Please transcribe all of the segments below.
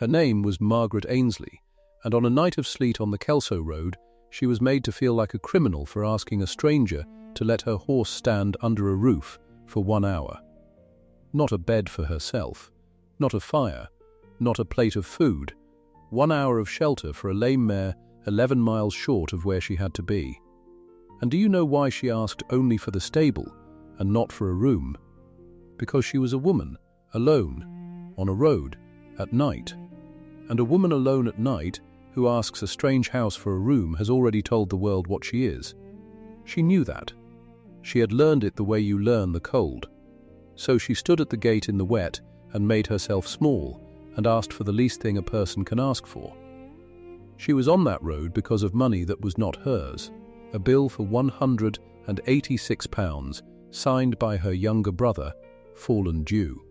Her name was Margaret Ainslie, and on a night of sleet on the Kelso road, she was made to feel like a criminal for asking a stranger to let her horse stand under a roof for 1 hour. Not a bed for herself, not a fire, not a plate of food, 1 hour of shelter for a lame mare 11 miles short of where she had to be. And do you know why she asked only for the stable and not for a room? Because she was a woman, alone, on a road, at night. And a woman alone at night who asks a strange house for a room has already told the world what she is. She knew that. She had learned it the way you learn the cold. So she stood at the gate in the wet and made herself small and asked for the least thing a person can ask for. She was on that road because of money that was not hers, a bill for £186 signed by her younger brother, fallen due.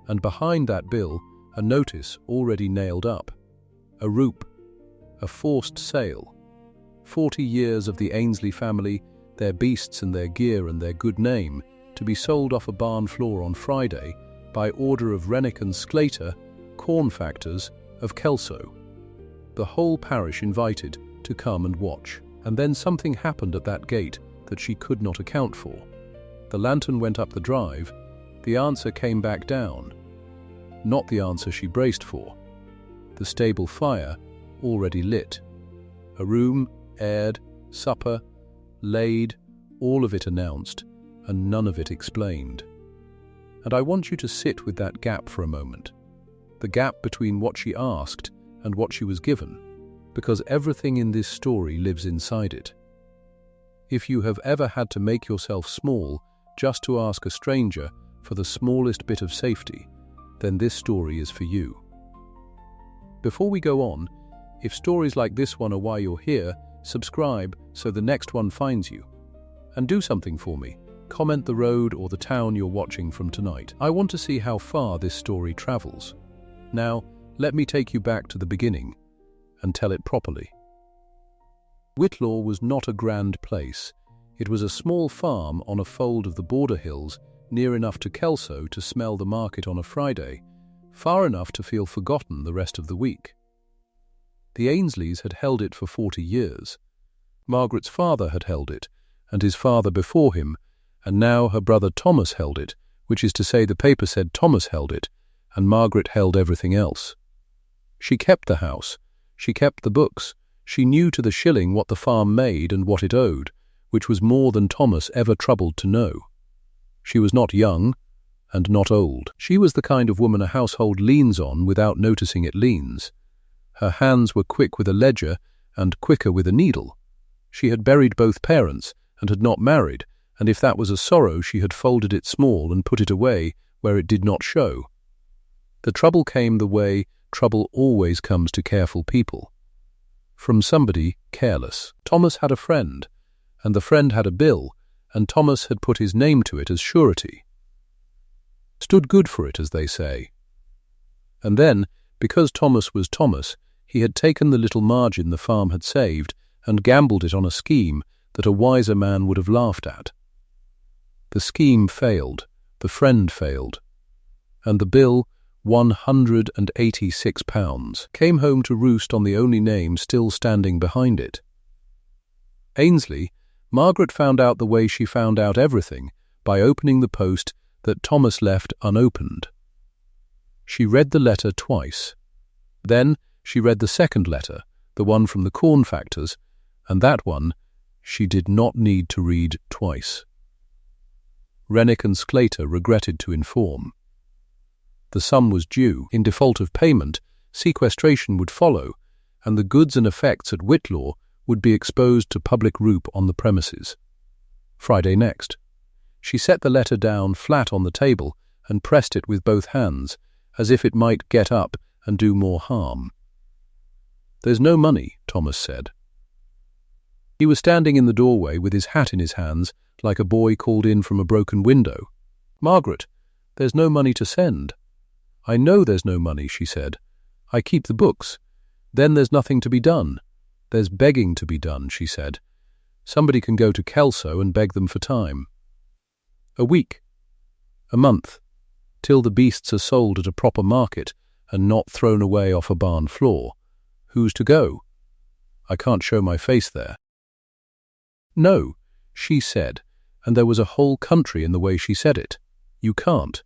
And behind that bill, a notice already nailed up. A roup, a forced sale. 40 years of the Ainslie family, their beasts and their gear and their good name, to be sold off a barn floor on Friday by order of Rennick and Sclater, corn factors of Kelso. The whole parish invited to come and watch. And then something happened at that gate that she could not account for. The lantern went up the drive, the answer came back down. Not the answer she braced for. The stable fire already lit. A room, aired, supper, laid, all of it announced, and none of it explained. And I want you to sit with that gap for a moment. The gap between what she asked and what she was given, because everything in this story lives inside it. If you have ever had to make yourself small just to ask a stranger for the smallest bit of safety, then this story is for you. Before we go on, if stories like this one are why you're here, subscribe so the next one finds you. And do something for me. Comment the road or the town you're watching from tonight. I want to see how far this story travels. Now, let me take you back to the beginning and tell it properly. Whitlaw was not a grand place. It was a small farm on a fold of the border hills, near enough to Kelso to smell the market on a Friday, far enough to feel forgotten the rest of the week. The Ainslies had held it for 40 years. Margaret's father had held it, and his father before him, and now her brother Thomas held it, which is to say the paper said Thomas held it, and Margaret held everything else. She kept the house, she kept the books, she knew to the shilling what the farm made and what it owed, which was more than Thomas ever troubled to know. She was not young, and not old. She was the kind of woman a household leans on without noticing it leans. Her hands were quick with a ledger and quicker with a needle. She had buried both parents and had not married, and if that was a sorrow she had folded it small and put it away where it did not show. The trouble came the way trouble always comes to careful people. From somebody careless. Thomas had a friend, and the friend had a bill, and Thomas had put his name to it as surety. Stood good for it, as they say. And then, because Thomas was Thomas, he had taken the little margin the farm had saved and gambled it on a scheme that a wiser man would have laughed at. The scheme failed, the friend failed, and the bill, £186, came home to roost on the only name still standing behind it. Ainslie, Margaret found out the way she found out everything, by opening the post that Thomas left unopened. She read the letter twice. Then she read the second letter, the one from the corn factors, and that one she did not need to read twice. Rennick and Sclater regretted to inform. The sum was due. In default of payment, sequestration would follow, and the goods and effects at Whitlaw would be exposed to public roup on the premises. Friday next. She set the letter down flat on the table and pressed it with both hands, as if it might get up and do more harm. "There's no money," Thomas said. He was standing in the doorway with his hat in his hands, like a boy called in from a broken window. "Margaret, there's no money to send." "I know there's no money," she said. "I keep the books. Then there's nothing to be done." "There's begging to be done," she said. "Somebody can go to Kelso and beg them for time. A week, a month, till the beasts are sold at a proper market and not thrown away off a barn floor. Who's to go? I can't show my face there. No, she said, and there was a whole country in the way she said it. You can't.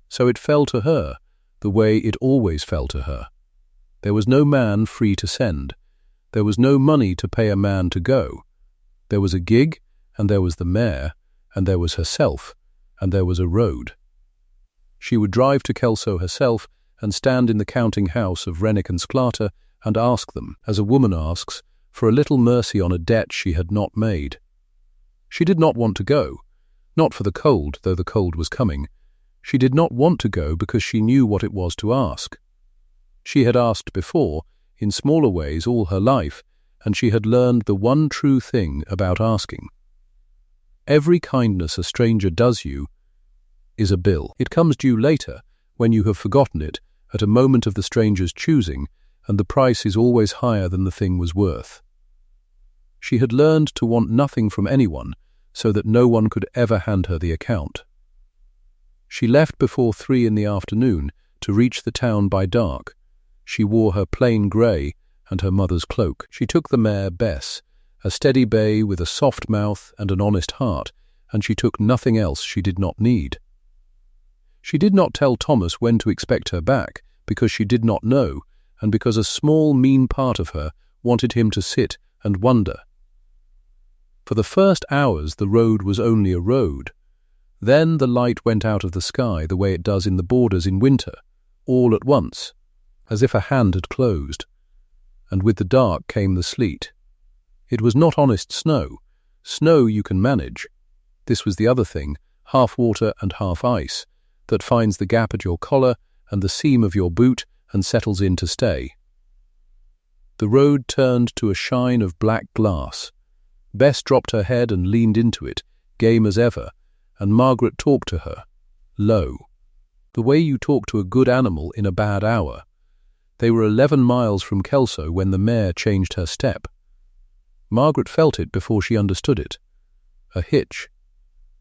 So it fell to her, the way it always fell to her. There was no man free to send. There was no money to pay a man to go. There was a gig, and there was the mare, and there was herself, and there was a road. She would drive to Kelso herself and stand in the counting house of Rennick and Sclater and ask them, as a woman asks, for a little mercy on a debt she had not made. She did not want to go, not for the cold, though the cold was coming. She did not want to go because she knew what it was to ask. She had asked before, in smaller ways all her life, and she had learned the one true thing about asking. Every kindness a stranger does you is a bill. It comes due later, when you have forgotten it, at a moment of the stranger's choosing, and the price is always higher than the thing was worth. She had learned to want nothing from anyone, so that no one could ever hand her the account. She left before 3 in the afternoon to reach the town by dark. She wore her plain grey and her mother's cloak. She took the mare Bess, a steady bay with a soft mouth and an honest heart, and she took nothing else she did not need. She did not tell Thomas when to expect her back, because she did not know, and because a small, mean part of her wanted him to sit and wonder. For the first hours the road was only a road. Then the light went out of the sky the way it does in the borders in winter, all at once, as if a hand had closed, and with the dark came the sleet. It was not honest snow. Snow you can manage. This was the other thing, half water and half ice, that finds the gap at your collar and the seam of your boot and settles in to stay. The road turned to a shine of black glass. Bess dropped her head and leaned into it, game as ever, and Margaret talked to her, low, the way you talk to a good animal in a bad hour. They were 11 miles from Kelso when the mare changed her step. Margaret felt it before she understood it. A hitch,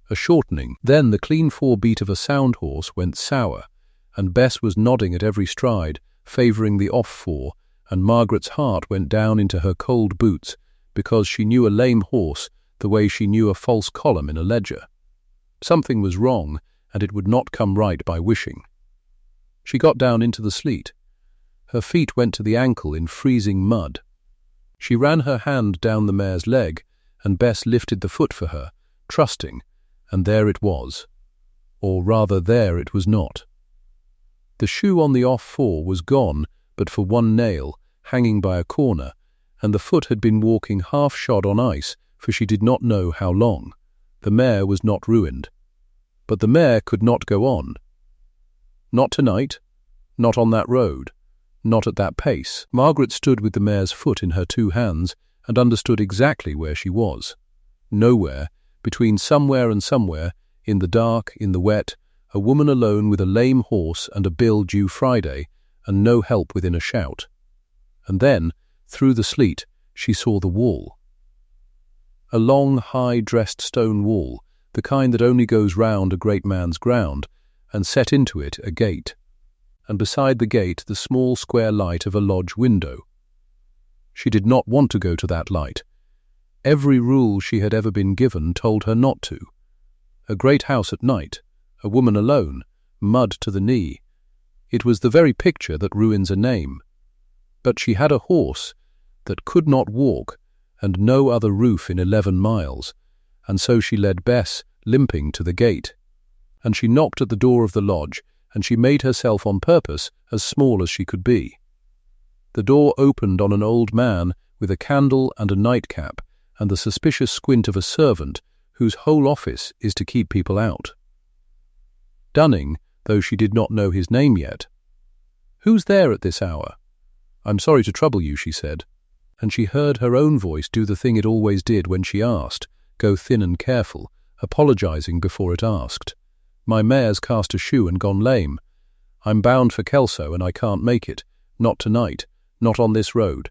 a shortening. Then the clean forebeat of a sound horse went sour, and Bess was nodding at every stride, favouring the off-fore, and Margaret's heart went down into her cold boots, because she knew a lame horse the way she knew a false column in a ledger. Something was wrong, and it would not come right by wishing. She got down into the sleet. Her feet went to the ankle in freezing mud. She ran her hand down the mare's leg, and Bess lifted the foot for her, trusting, and there it was. Or rather, there it was not. The shoe on the off-fore was gone, but for one nail, hanging by a corner, and the foot had been walking half-shod on ice, for she did not know how long. The mare was not ruined. But the mare could not go on. Not tonight, not on that road, not at that pace. Margaret stood with the mare's foot in her 2 hands and understood exactly where she was. Nowhere, between somewhere and somewhere, in the dark, in the wet, a woman alone with a lame horse and a bill due Friday, and no help within a shout. And then, through the sleet, she saw the wall. A long, high-dressed stone wall, the kind that only goes round a great man's ground, and set into it a gate, and beside the gate the small square light of a lodge window. She did not want to go to that light. Every rule she had ever been given told her not to. A great house at night, a woman alone, mud to the knee. It was the very picture that ruins a name. But she had a horse that could not walk, and no other roof in 11 miles, and so she led Bess, limping, to the gate. And she knocked at the door of the lodge, and she made herself on purpose as small as she could be. The door opened on an old man with a candle and a nightcap, and the suspicious squint of a servant whose whole office is to keep people out. Dunning, though she did not know his name yet. "Who's there at this hour?" "I'm sorry to trouble you," she said, and she heard her own voice do the thing it always did when she asked, go thin and careful, apologizing before it asked. "My mare's cast a shoe and gone lame. I'm bound for Kelso and I can't make it, not tonight, not on this road.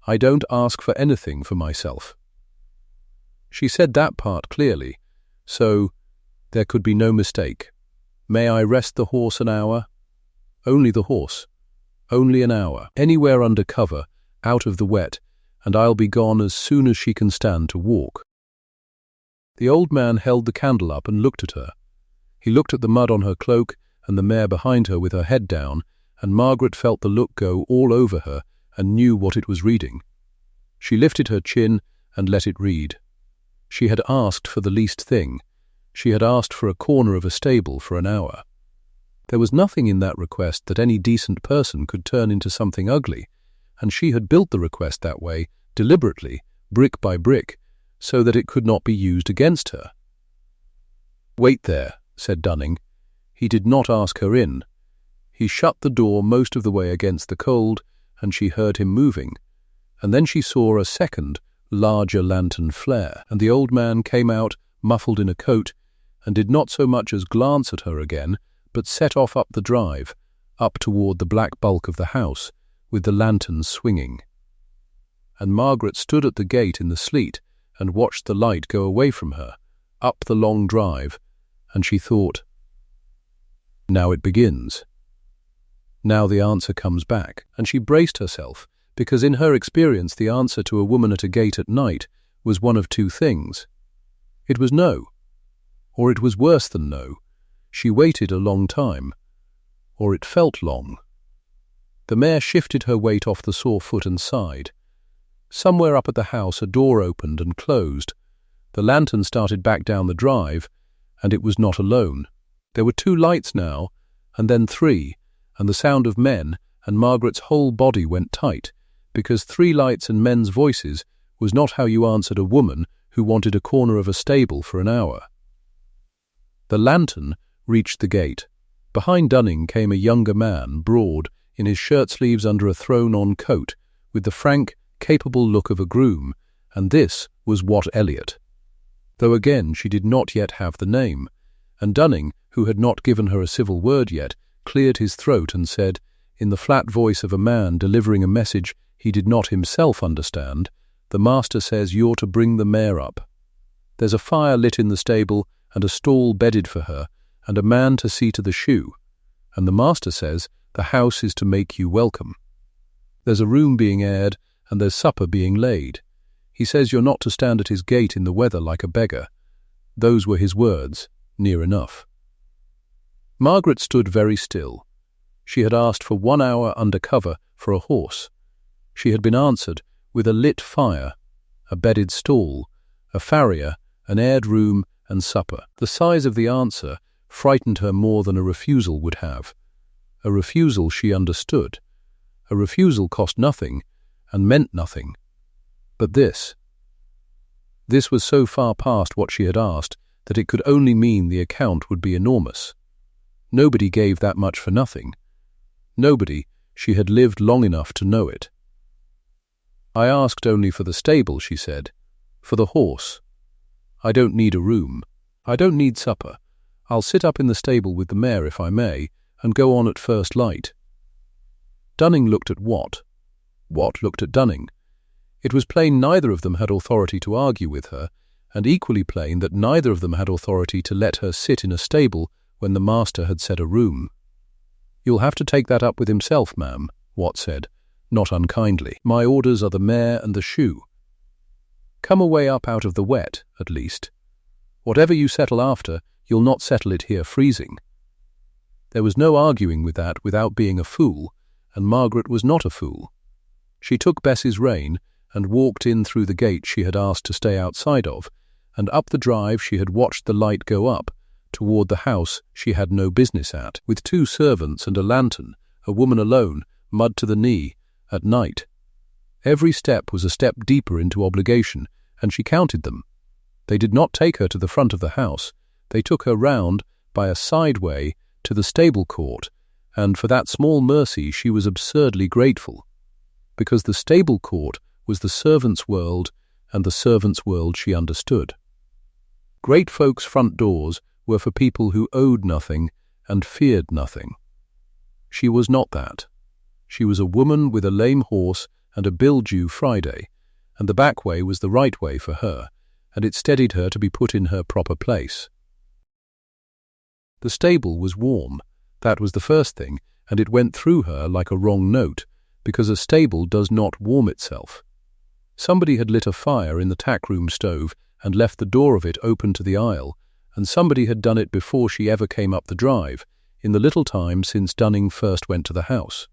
I don't ask for anything for myself." She said that part clearly, so there could be no mistake. "May I rest the horse an hour?" "Only the horse." Only an hour. Anywhere under cover, out of the wet, and I'll be gone as soon as she can stand to walk." The old man held the candle up and looked at her. He looked at the mud on her cloak and the mare behind her with her head down, and Margaret felt the look go all over her and knew what it was reading. She lifted her chin and let it read. She had asked for the least thing. She had asked for a corner of a stable for an hour. There was nothing in that request that any decent person could turn into something ugly, and she had built the request that way, deliberately, brick by brick, so that it could not be used against her. "Wait there," said Dunning. He did not ask her in. He shut the door most of the way against the cold, and she heard him moving, and then she saw a second, larger lantern flare, and the old man came out, muffled in a coat, and did not so much as glance at her again, but set off up the drive, up toward the black bulk of the house, with the lanterns swinging. And Margaret stood at the gate in the sleet and watched the light go away from her, up the long drive, and she thought, "Now it begins. Now the answer comes back," and she braced herself, because in her experience the answer to a woman at a gate at night was one of two things. It was no, or it was worse than no. She waited a long time, or it felt long. The mare shifted her weight off the sore foot and sighed. Somewhere up at the house a door opened and closed. The lantern started back down the drive, and it was not alone. There were 2 lights now, and then 3, and the sound of men, and Margaret's whole body went tight, because 3 lights and men's voices was not how you answered a woman who wanted a corner of a stable for an hour. The lantern reached the gate. Behind Dunning came a younger man, broad, in his shirt-sleeves under a thrown-on coat, with the frank, capable look of a groom, and this was Wat Elliot. Though again she did not yet have the name, and Dunning, who had not given her a civil word yet, cleared his throat and said, in the flat voice of a man delivering a message he did not himself understand, "The master says you're to bring the mare up. There's a fire lit in the stable, and a stall bedded for her, and a man to see to the shoe, and the master says the house is to make you welcome. There's a room being aired, and there's supper being laid. He says you're not to stand at his gate in the weather like a beggar." Those were his words, near enough. Margaret stood very still. She had asked for 1 hour under cover for a horse. She had been answered with a lit fire, a bedded stall, a farrier, an aired room, and supper. The size of the answer frightened her more than a refusal would have. A refusal she understood. A refusal cost nothing and meant nothing. But this was so far past what she had asked that it could only mean the account would be enormous. Nobody gave that much for nothing. Nobody, she had lived long enough to know it. "I asked only for the stable," she said, "for the horse. I don't need a room. I don't need supper. I'll sit up in the stable with the mare if I may, and go on at first light." Dunning looked at Wat. Wat looked at Dunning. It was plain neither of them had authority to argue with her, and equally plain that neither of them had authority to let her sit in a stable when the master had said a room. "You'll have to take that up with himself, ma'am," Wat said, not unkindly. "My orders are the mare and the shoe. Come away up out of the wet, at least. Whatever you settle after, you'll not settle it here freezing." There was no arguing with that without being a fool, and Margaret was not a fool. She took Bess's rein and walked in through the gate she had asked to stay outside of, and up the drive she had watched the light go up, toward the house she had no business at, with 2 servants and a lantern, a woman alone, mud to the knee, at night. Every step was a step deeper into obligation, and she counted them. They did not take her to the front of the house. They took her round, by a side way, to the stable court, and for that small mercy she was absurdly grateful, because the stable court was the servants' world, and the servants' world she understood. Great folks' front doors were for people who owed nothing and feared nothing. She was not that. She was a woman with a lame horse and a bill due Friday, and the back way was the right way for her, and it steadied her to be put in her proper place. The stable was warm. That was the first thing, and it went through her like a wrong note, because a stable does not warm itself. Somebody had lit a fire in the tackroom stove and left the door of it open to the aisle, and somebody had done it before she ever came up the drive, in the little time since Dunning first went to the house.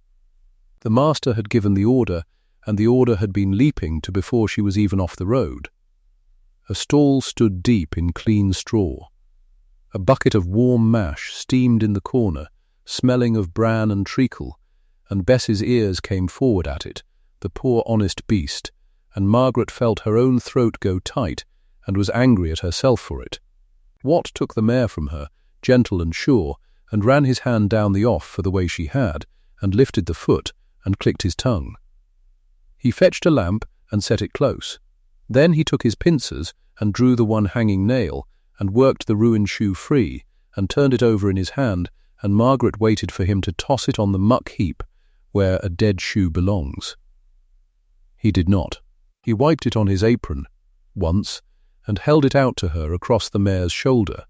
The master had given the order, and the order had been leaping to before she was even off the road. A stall stood deep in clean straw. A bucket of warm mash steamed in the corner, smelling of bran and treacle, and Bess's ears came forward at it, the poor honest beast, and Margaret felt her own throat go tight and was angry at herself for it. Wat took the mare from her, gentle and sure, and ran his hand down the off for the way she had, and lifted the foot, and clicked his tongue. He fetched a lamp and set it close. Then he took his pincers and drew the one hanging nail, and worked the ruined shoe free, and turned it over in his hand, and Margaret waited for him to toss it on the muck heap, where a dead shoe belongs. He did not. He wiped it on his apron, once, and held it out to her across the mare's shoulder.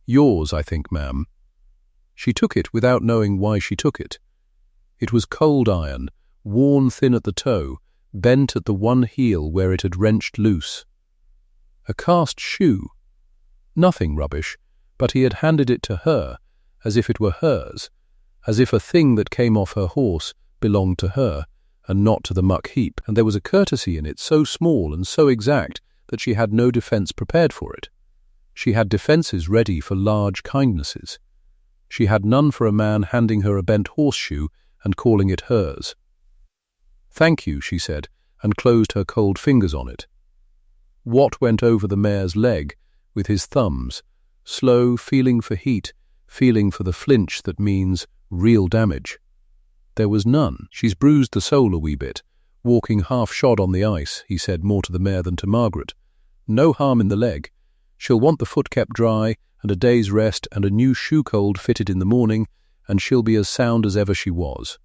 "Yours, I think, ma'am." She took it without knowing why she took it. It was cold iron, worn thin at the toe, bent at the one heel where it had wrenched loose. A cast shoe. Nothing rubbish, but he had handed it to her, as if it were hers, as if a thing that came off her horse belonged to her, and not to the muck heap, and there was a courtesy in it so small and so exact that she had no defence prepared for it. She had defences ready for large kindnesses. She had none for a man handing her a bent horseshoe and calling it hers. "Thank you," she said, and closed her cold fingers on it. Wat went over the mare's leg with his thumbs, slow, feeling for heat, feeling for the flinch that means real damage. There was none. "She's bruised the sole a wee bit, walking half-shod on the ice," he said more to the mare than to Margaret. "No harm in the leg. She'll want the foot kept dry, and a day's rest, and a new shoe-cold fitted in the morning, and she'll be as sound as ever she was.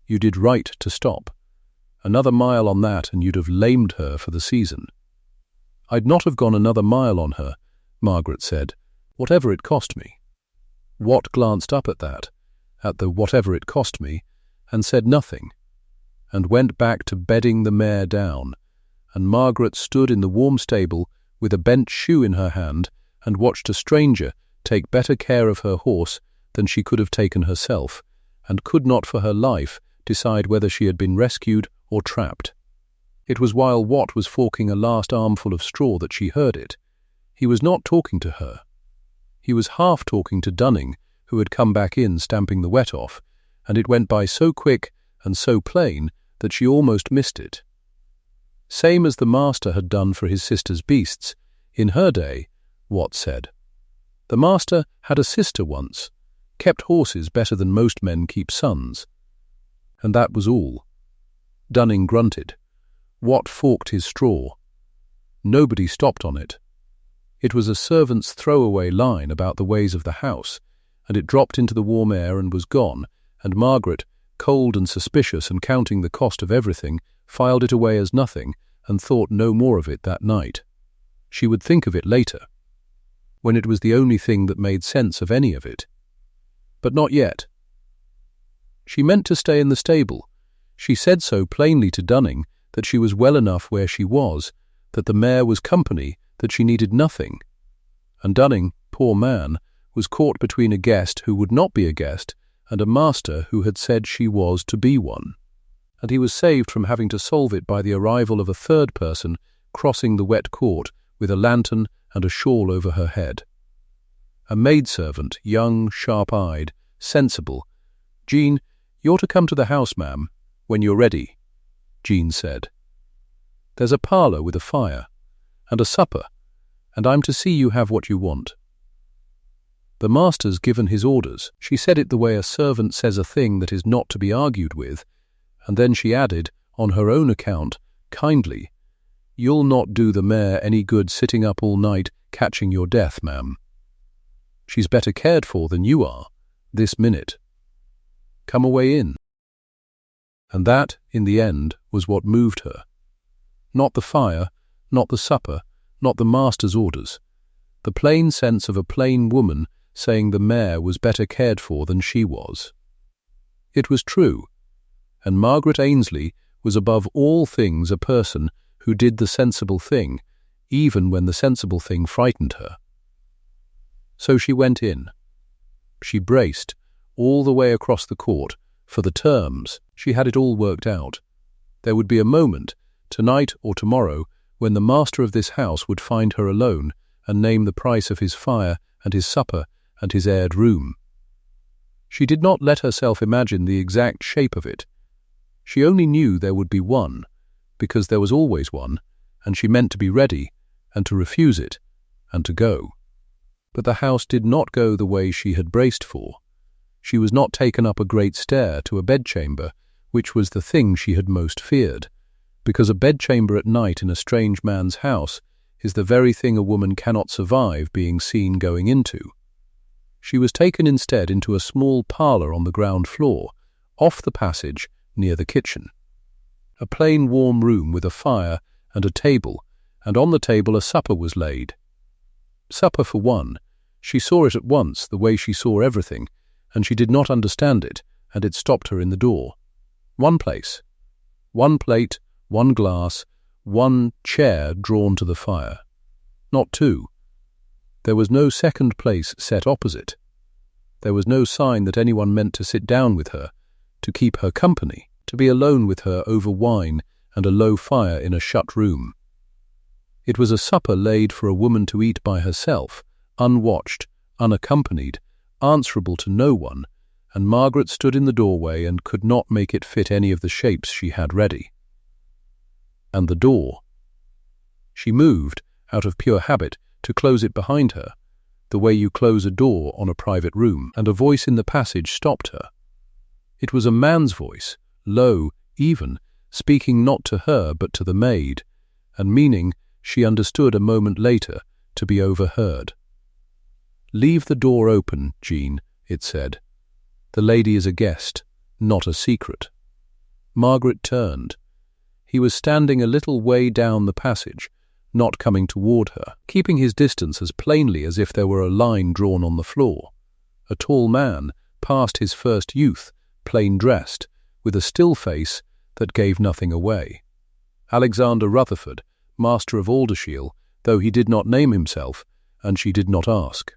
You did right to stop. Another mile on that, and you'd have lamed her for the season." "I'd not have gone another mile on her," Margaret said, "whatever it cost me." Wat glanced up at that, at the "whatever it cost me," and said nothing, and went back to bedding the mare down, and Margaret stood in the warm stable with a bent shoe in her hand and watched a stranger take better care of her horse than she could have taken herself, and could not for her life decide whether she had been rescued or trapped. It was while Wat was forking a last armful of straw that she heard it. He was not talking to her. He was half talking to Dunning, who had come back in stamping the wet off, and it went by so quick and so plain that she almost missed it. Same as the master had done for his sister's beasts, in her day, Wat said. The master had a sister once, kept horses better than most men keep sons. And that was all. Dunning grunted. Wat forked his straw. Nobody stopped on it. It was a servant's throwaway line about the ways of the house, and it dropped into the warm air and was gone, and Margaret, cold and suspicious and counting the cost of everything, filed it away as nothing and thought no more of it that night. She would think of it later, when it was the only thing that made sense of any of it. But not yet. She meant to stay in the stable. She said so plainly to Dunning that she was well enough where she was, that the mare was company, that she needed nothing. And Dunning, poor man, was caught between a guest who would not be a guest and a master who had said she was to be one. And he was saved from having to solve it by the arrival of a third person crossing the wet court with a lantern and a shawl over her head. A maidservant, young, sharp-eyed, sensible. "Jean, you're to come to the house, ma'am, when you're ready," Jean said. "There's a parlour with a fire, and a supper, and I'm to see you have what you want." The master's given his orders. She said it the way a servant says a thing that is not to be argued with, and then she added, on her own account, kindly, "You'll not do the mare any good sitting up all night catching your death, ma'am. She's better cared for than you are, this minute. Come away in." And that, in the end, was what moved her. Not the fire, not the supper, not the master's orders. The plain sense of a plain woman saying the mare was better cared for than she was. It was true, and Margaret Ainslie was above all things a person who did the sensible thing, even when the sensible thing frightened her. So she went in. She braced all the way across the court for the terms. She had it all worked out. There would be a moment, tonight or tomorrow, when the master of this house would find her alone and name the price of his fire and his supper and his aired room. She did not let herself imagine the exact shape of it. She only knew there would be one, because there was always one, and she meant to be ready, and to refuse it, and to go. But the house did not go the way she had braced for. She was not taken up a great stair to a bedchamber, which was the thing she had most feared, because a bedchamber at night in a strange man's house is the very thing a woman cannot survive being seen going into. She was taken instead into a small parlour on the ground floor, off the passage, near the kitchen. A plain warm room with a fire and a table, and on the table a supper was laid. Supper for one. She saw it at once, the way she saw everything, and she did not understand it, and it stopped her in the door. One place. One plate, one glass, one chair drawn to the fire. Not two. There was no second place set opposite. There was no sign that anyone meant to sit down with her, to keep her company, to be alone with her over wine and a low fire in a shut room. It was a supper laid for a woman to eat by herself, unwatched, unaccompanied, answerable to no one, and Margaret stood in the doorway and could not make it fit any of the shapes she had ready. And the door. She moved, out of pure habit, to close it behind her, the way you close a door on a private room, and a voice in the passage stopped her. It was a man's voice, low, even, speaking not to her but to the maid, and meaning, she understood a moment later, to be overheard. "Leave the door open, Jean," it said. "The lady is a guest, not a secret." Margaret turned. He was standing a little way down the passage, not coming toward her, keeping his distance as plainly as if there were a line drawn on the floor. A tall man, past his first youth, plain dressed, with a still face that gave nothing away. Alexander Rutherford, master of Aldershiel, though he did not name himself, and she did not ask.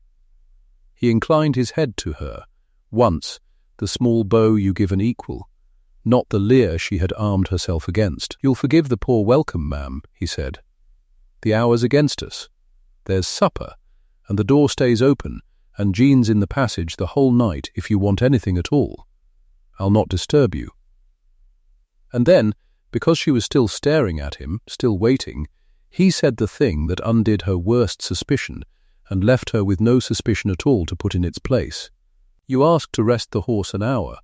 He inclined his head to her, once, the small bow you give an equal, not the leer she had armed herself against. "You'll forgive the poor welcome, ma'am," he said. "The hour's against us. There's supper, and the door stays open, and Jean's in the passage the whole night if you want anything at all. I'll not disturb you." And then, because she was still staring at him, still waiting, he said the thing that undid her worst suspicion and left her with no suspicion at all to put in its place. "You asked to rest the horse an hour.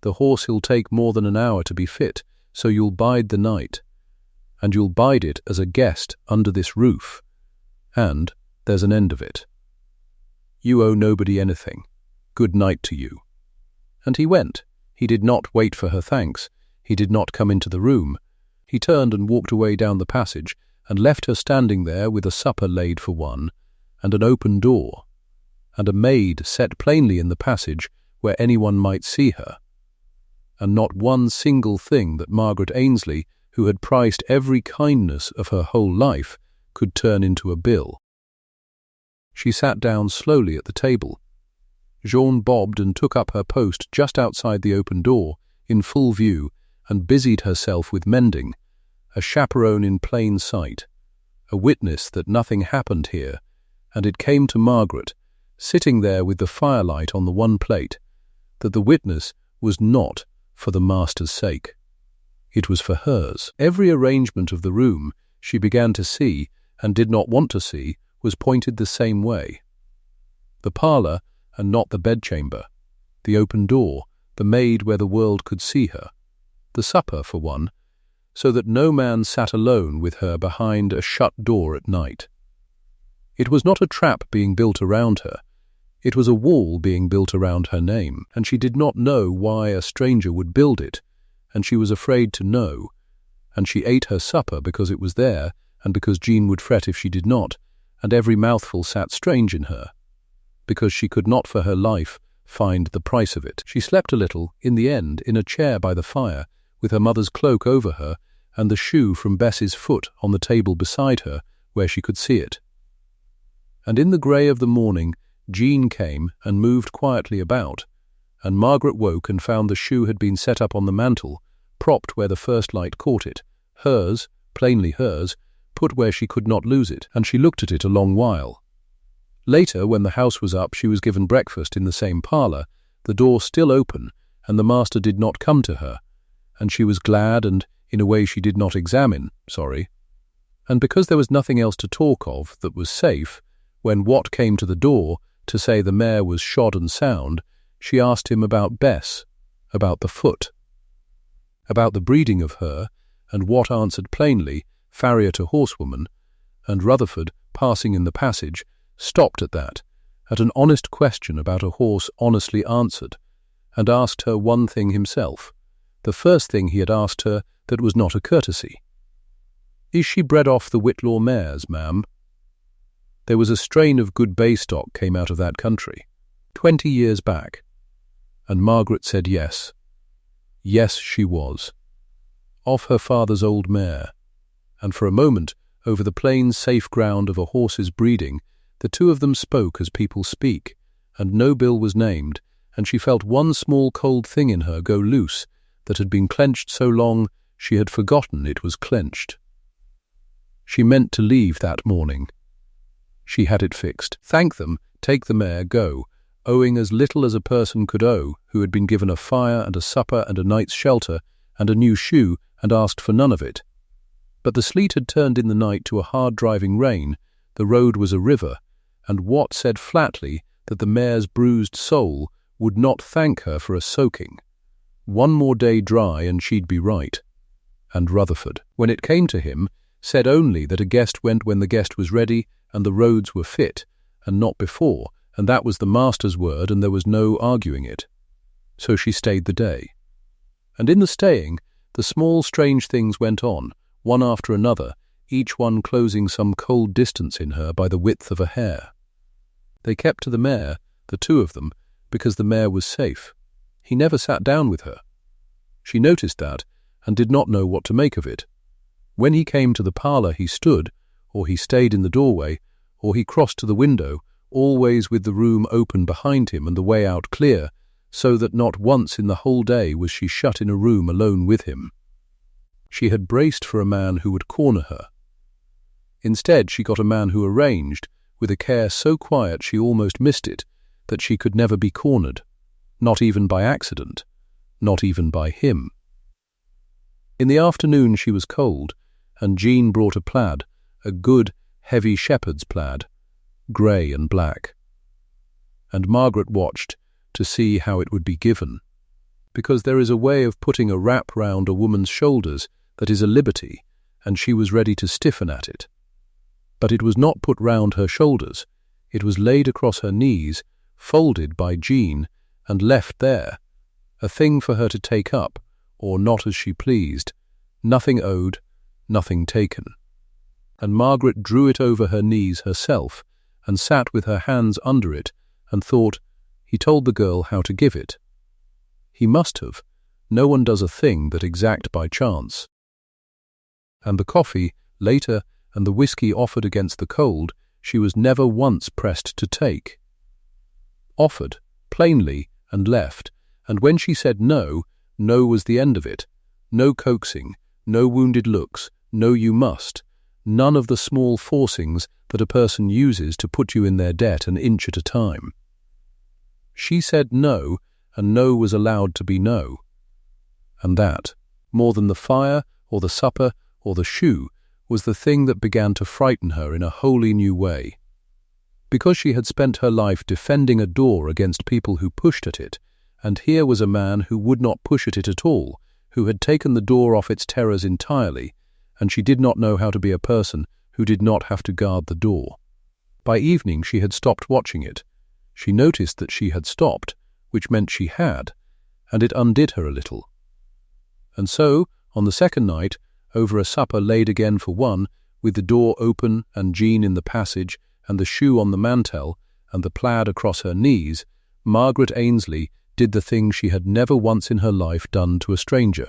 The horse he'll take more than an hour to be fit, so you'll bide the night. And you'll bide it as a guest under this roof. And there's an end of it. You owe nobody anything. Good night to you." And he went. He did not wait for her thanks. He did not come into the room. He turned and walked away down the passage and left her standing there with a supper laid for one, and an open door, and a maid set plainly in the passage where anyone might see her, and not one single thing that Margaret Ainslie, who had priced every kindness of her whole life, could turn into a bill. She sat down slowly at the table. Jean bobbed and took up her post just outside the open door, in full view, and busied herself with mending, a chaperone in plain sight, a witness that nothing happened here, and it came to Margaret, sitting there with the firelight on the one plate, that the witness was not for the master's sake. It was for hers. Every arrangement of the room she began to see, and did not want to see, was pointed the same way. The parlour, and not the bedchamber. The open door, the maid where the world could see her. The supper, for one, so that no man sat alone with her behind a shut door at night. It was not a trap being built around her. It was a wall being built around her name, and she did not know why a stranger would build it, and she was afraid to know, and she ate her supper because it was there, and because Jean would fret if she did not, and every mouthful sat strange in her, because she could not for her life find the price of it. She slept a little, in the end, in a chair by the fire, with her mother's cloak over her and the shoe from Bess's foot on the table beside her, where she could see it. And in the grey of the morning, Jean came and moved quietly about, and Margaret woke and found the shoe had been set up on the mantel, propped where the first light caught it, hers, plainly hers, put where she could not lose it, and she looked at it a long while. Later, when the house was up, she was given breakfast in the same parlour, the door still open, and the master did not come to her, and she was glad and, in a way she did not examine, sorry. And because there was nothing else to talk of that was safe, when Watt came to the door to say the mare was shod and sound, she asked him about Bess, about the foot, about the breeding of her, and Watt answered plainly, farrier to horsewoman, and Rutherford, passing in the passage, stopped at that, at an honest question about a horse honestly answered, and asked her one thing himself, the first thing he had asked her that was not a courtesy. "Is she bred off the Whitlaw mares, ma'am?" There was a strain of good bay stock came out of that country, 20 years back, and Margaret said yes. Yes, she was. Off her father's old mare, and for a moment, over the plain, safe ground of a horse's breeding, the two of them spoke as people speak, and no bill was named, and she felt one small cold thing in her go loose that had been clenched so long she had forgotten it was clenched. She meant to leave that morning. She had it fixed. Thank them, take the mare, go, owing as little as a person could owe who had been given a fire and a supper and a night's shelter and a new shoe and asked for none of it. But the sleet had turned in the night to a hard-driving rain, the road was a river, and Watt said flatly that the mare's bruised soul would not thank her for a soaking. One more day dry and she'd be right. And Rutherford, when it came to him, said only that a guest went when the guest was ready and the roads were fit, and not before, and that was the master's word and there was no arguing it. So she stayed the day. And in the staying, the small strange things went on, one after another, each one closing some cold distance in her by the width of a hair. They kept to the mare, the two of them, because the mare was safe. He never sat down with her. She noticed that, and did not know what to make of it. When he came to the parlour he stood, or he stayed in the doorway, or he crossed to the window, always with the room open behind him and the way out clear, so that not once in the whole day was she shut in a room alone with him. She had braced for a man who would corner her. Instead she got a man who arranged, with a care so quiet she almost missed it, that she could never be cornered, not even by accident, not even by him. In the afternoon she was cold, and Jean brought a plaid, a good, heavy shepherd's plaid, grey and black. And Margaret watched to see how it would be given, because there is a way of putting a wrap round a woman's shoulders that is a liberty, and she was ready to stiffen at it. But it was not put round her shoulders, it was laid across her knees, folded by Jean, and left there, a thing for her to take up, or not as she pleased, nothing owed, nothing taken. And Margaret drew it over her knees herself, and sat with her hands under it, and thought, he told the girl how to give it. He must have. No one does a thing that exact by chance. And the coffee, later, and the whisky offered against the cold, she was never once pressed to take. Offered, plainly, and left, and when she said no, no was the end of it. No coaxing, no wounded looks, no you must, none of the small forcings that a person uses to put you in their debt an inch at a time. She said no, and no was allowed to be no. And that, more than the fire, or the supper, or the shoe, was the thing that began to frighten her in a wholly new way. Because she had spent her life defending a door against people who pushed at it, and here was a man who would not push at it at all, who had taken the door off its terrors entirely, and she did not know how to be a person who did not have to guard the door. By evening she had stopped watching it. She noticed that she had stopped, which meant she had, and it undid her a little. And so, on the second night, over a supper laid again for one, with the door open and Jean in the passage, and the shoe on the mantel, and the plaid across her knees, Margaret Ainslie did the thing she had never once in her life done to a stranger.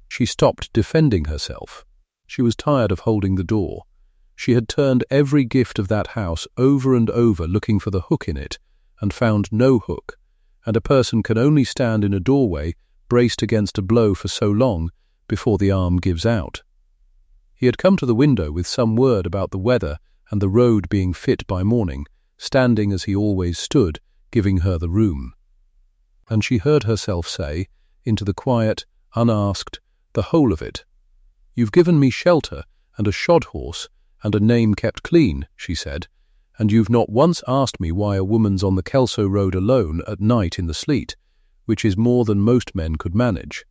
She stopped defending herself. She was tired of holding the door. She had turned every gift of that house over and over looking for the hook in it, and found no hook, and a person can only stand in a doorway braced against a blow for so long before the arm gives out. He had come to the window with some word about the weather and the road being fit by morning, standing as he always stood, giving her the room. And she heard herself say, into the quiet, unasked, the whole of it. "You've given me shelter and a shod horse and a name kept clean," she said, "and you've not once asked me why a woman's on the Kelso road alone at night in the sleet, which is more than most men could manage.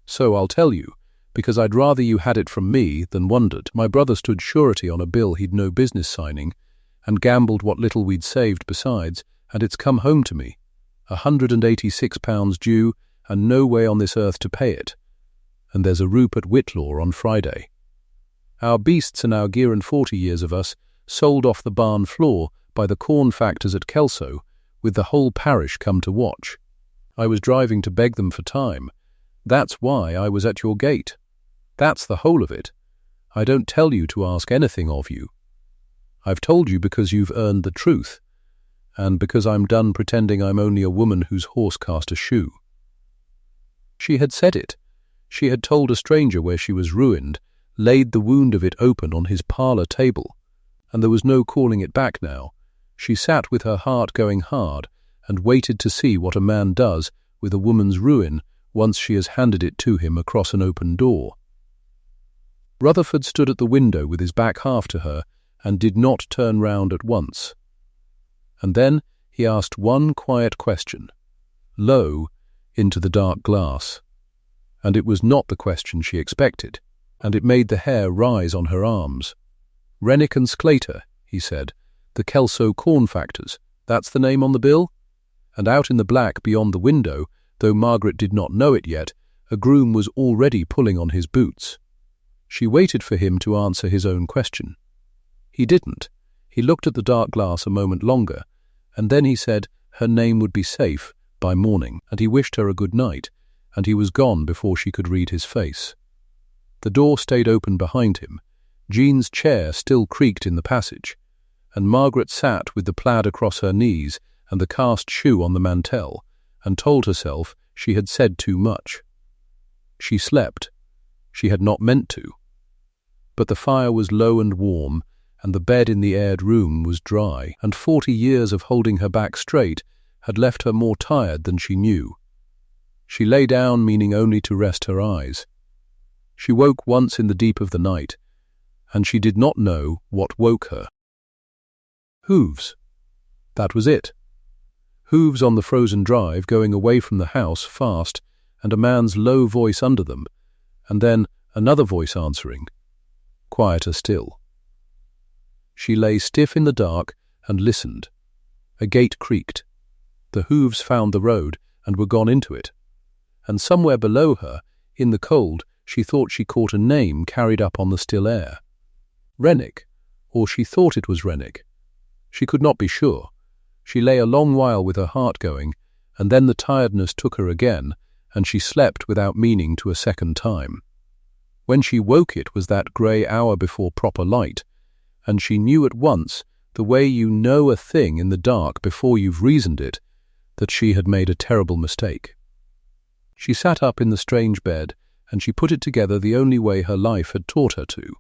So I'll tell you, because I'd rather you had it from me than wondered. My brother stood surety on a bill he'd no business signing, and gambled what little we'd saved besides, and it's come home to me. £186 due, and no way on this earth to pay it. And there's a roup at Whitlaw on Friday. Our beasts and our gear and 40 years of us sold off the barn floor by the corn factors at Kelso, with the whole parish come to watch. I was driving to beg them for time. That's why I was at your gate. That's the whole of it. I don't tell you to ask anything of you. I've told you because you've earned the truth, and because I'm done pretending I'm only a woman whose horse cast a shoe." She had said it. She had told a stranger where she was ruined, laid the wound of it open on his parlour table, and there was no calling it back now. She sat with her heart going hard and waited to see what a man does with a woman's ruin once she has handed it to him across an open door. Rutherford stood at the window with his back half to her and did not turn round at once. And then he asked one quiet question, low, into the dark glass. And it was not the question she expected, and it made the hair rise on her arms. "Rennick and Sclater," he said, "the Kelso corn factors, that's the name on the bill?" And out in the black beyond the window, though Margaret did not know it yet, a groom was already pulling on his boots. She waited for him to answer his own question. He didn't. He looked at the dark glass a moment longer, and then he said her name would be safe by morning, and he wished her a good night, and he was gone before she could read his face. The door stayed open behind him. Jean's chair still creaked in the passage, and Margaret sat with the plaid across her knees and the cast shoe on the mantel, and told herself she had said too much. She slept. She had not meant to. But the fire was low and warm, and the bed in the aired room was dry, and 40 years of holding her back straight had left her more tired than she knew. She lay down, meaning only to rest her eyes. She woke once in the deep of the night, and she did not know what woke her. Hooves. That was it. Hooves on the frozen drive going away from the house fast, and a man's low voice under them, and then another voice answering. Quieter still. She lay stiff in the dark and listened. A gate creaked. The hooves found the road and were gone into it. And somewhere below her, in the cold, she thought she caught a name carried up on the still air. Rennick, or she thought it was Rennick. She could not be sure. She lay a long while with her heart going, and then the tiredness took her again, and she slept without meaning to a second time. When she woke it was that grey hour before proper light, and she knew at once, the way you know a thing in the dark before you've reasoned it, that she had made a terrible mistake. She sat up in the strange bed, and she put it together the only way her life had taught her to.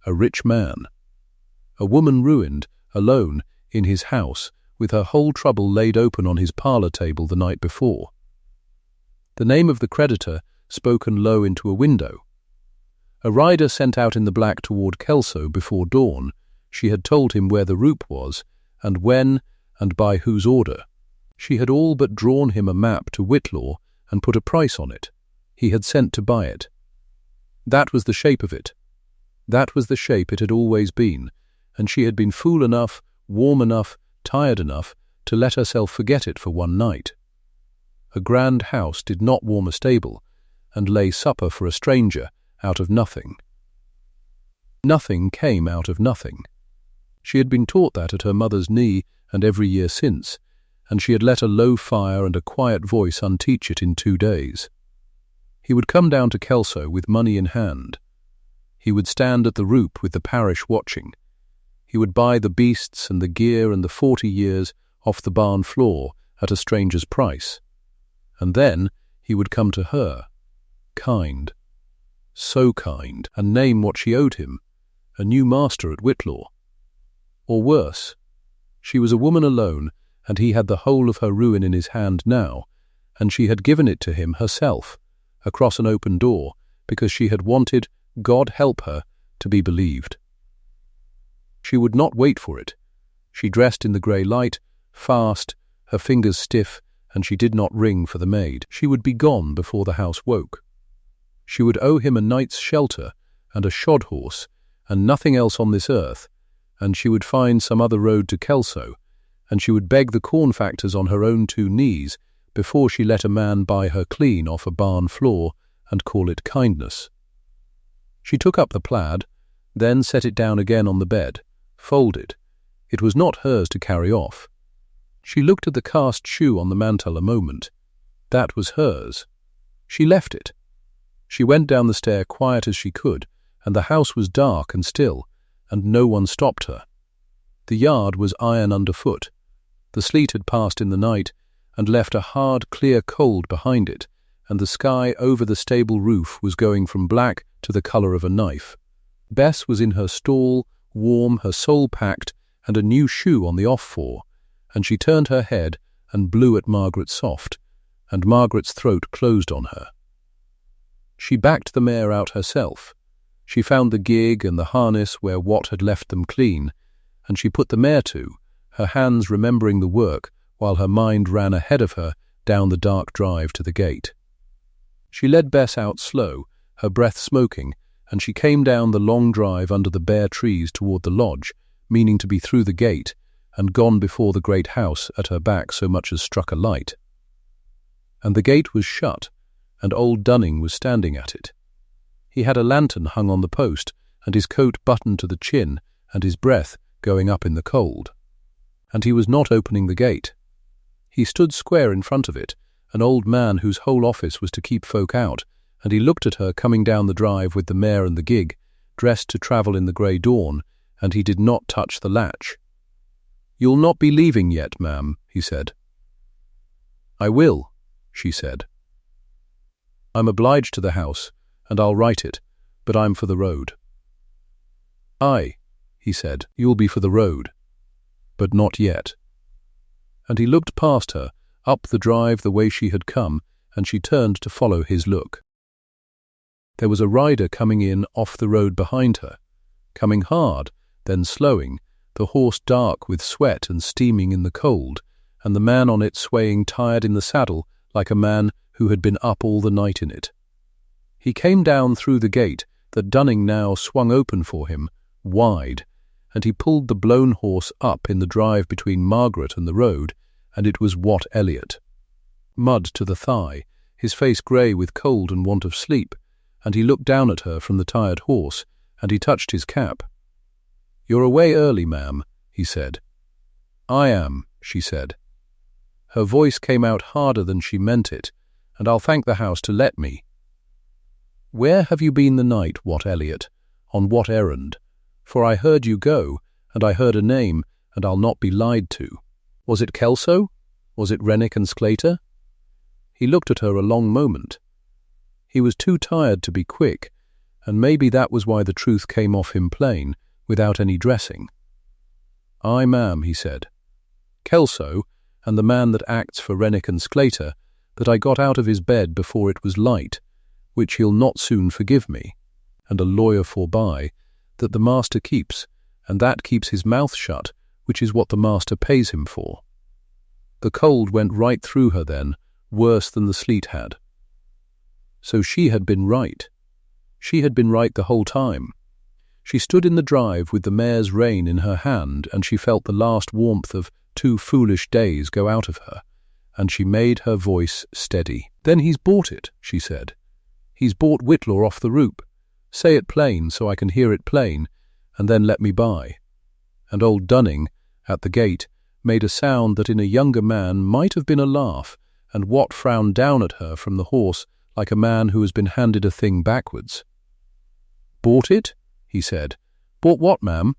A rich man. A woman ruined, alone, in his house, with her whole trouble laid open on his parlour table the night before. The name of the creditor spoken low into a window. A rider sent out in the black toward Kelso before dawn. She had told him where the roup was, and when, and by whose order. She had all but drawn him a map to Whitlaw and put a price on it. He had sent to buy it. That was the shape of it. That was the shape it had always been, and she had been fool enough, warm enough, tired enough to let herself forget it for one night. A grand house did not warm a stable, and lay supper for a stranger out of nothing. Nothing came out of nothing. She had been taught that at her mother's knee and every year since, and she had let a low fire and a quiet voice unteach it in 2 days. He would come down to Kelso with money in hand. He would stand at the Roop with the parish watching. He would buy the beasts and the gear and the 40 years off the barn floor at a stranger's price. And then he would come to her, kind, so kind, and name what she owed him, a new master at Whitlaw. Or worse, she was a woman alone, and he had the whole of her ruin in his hand now, and she had given it to him herself, across an open door, because she had wanted, God help her, to be believed. She would not wait for it. She dressed in the grey light, fast, her fingers stiff, and she did not ring for the maid. She would be gone before the house woke. She would owe him a night's shelter and a shod horse, and nothing else on this earth, and she would find some other road to Kelso, and she would beg the corn factors on her own 2 knees before she let a man buy her clean off a barn floor and call it kindness. She took up the plaid, then set it down again on the bed, folded. It was not hers to carry off. She looked at the cast shoe on the mantel a moment. That was hers. She left it. She went down the stair quiet as she could, and the house was dark and still, and no one stopped her. The yard was iron underfoot. The sleet had passed in the night and left a hard, clear cold behind it, and the sky over the stable roof was going from black to the colour of a knife. Bess was in her stall, warm, her soul packed, and a new shoe on the off-fore, and she turned her head and blew at Margaret soft, and Margaret's throat closed on her. She backed the mare out herself. She found the gig and the harness where Wat had left them clean, and she put the mare to, her hands remembering the work while her mind ran ahead of her down the dark drive to the gate. She led Bess out slow, her breath smoking, and she came down the long drive under the bare trees toward the lodge, meaning to be through the gate, and gone before the great house at her back so much as struck a light. And the gate was shut, and old Dunning was standing at it. He had a lantern hung on the post, and his coat buttoned to the chin, and his breath going up in the cold. And he was not opening the gate. He stood square in front of it, an old man whose whole office was to keep folk out, and he looked at her coming down the drive with the mare and the gig, dressed to travel in the grey dawn, and he did not touch the latch. "You'll not be leaving yet, ma'am," he said. "I will," she said. "I'm obliged to the house, and I'll write it, but I'm for the road." "Aye," he said, "you'll be for the road, but not yet." And he looked past her, up the drive the way she had come, and she turned to follow his look. There was a rider coming in off the road behind her, coming hard, then slowing, the horse dark with sweat and steaming in the cold, and the man on it swaying tired in the saddle like a man who had been up all the night in it. He came down through the gate that Dunning now swung open for him, wide, and he pulled the blown horse up in the drive between Margaret and the road, and it was Wat Elliot. Mud to the thigh, his face grey with cold and want of sleep, and he looked down at her from the tired horse, and he touched his cap. "You're away early, ma'am," he said. "I am," she said. Her voice came out harder than she meant it, and I'll thank the house to let me. "Where have you been the night, Wat Elliot? On what errand? For I heard you go, and I heard a name, and I'll not be lied to. Was it Kelso? Was it Rennick and Sclater?" He looked at her a long moment. He was too tired to be quick, and maybe that was why the truth came off him plain, without any dressing. "Aye, ma'am," he said. "Kelso, and the man that acts for Rennick and Sclater, that I got out of his bed before it was light, which he'll not soon forgive me, and a lawyer forby, that the master keeps, and that keeps his mouth shut, which is what the master pays him for." The cold went right through her then, worse than the sleet had. So she had been right. She had been right the whole time. She stood in the drive with the mare's rein in her hand, and she felt the last warmth of 2 foolish days go out of her, and she made her voice steady. "Then he's bought it," she said. "He's bought Whitlaw off the Roop. Say it plain so I can hear it plain, and then let me by." And old Dunning, at the gate, made a sound that in a younger man might have been a laugh, and Watt frowned down at her from the horse like a man who has been handed a thing backwards. "Bought it?" he said. "Bought what, ma'am?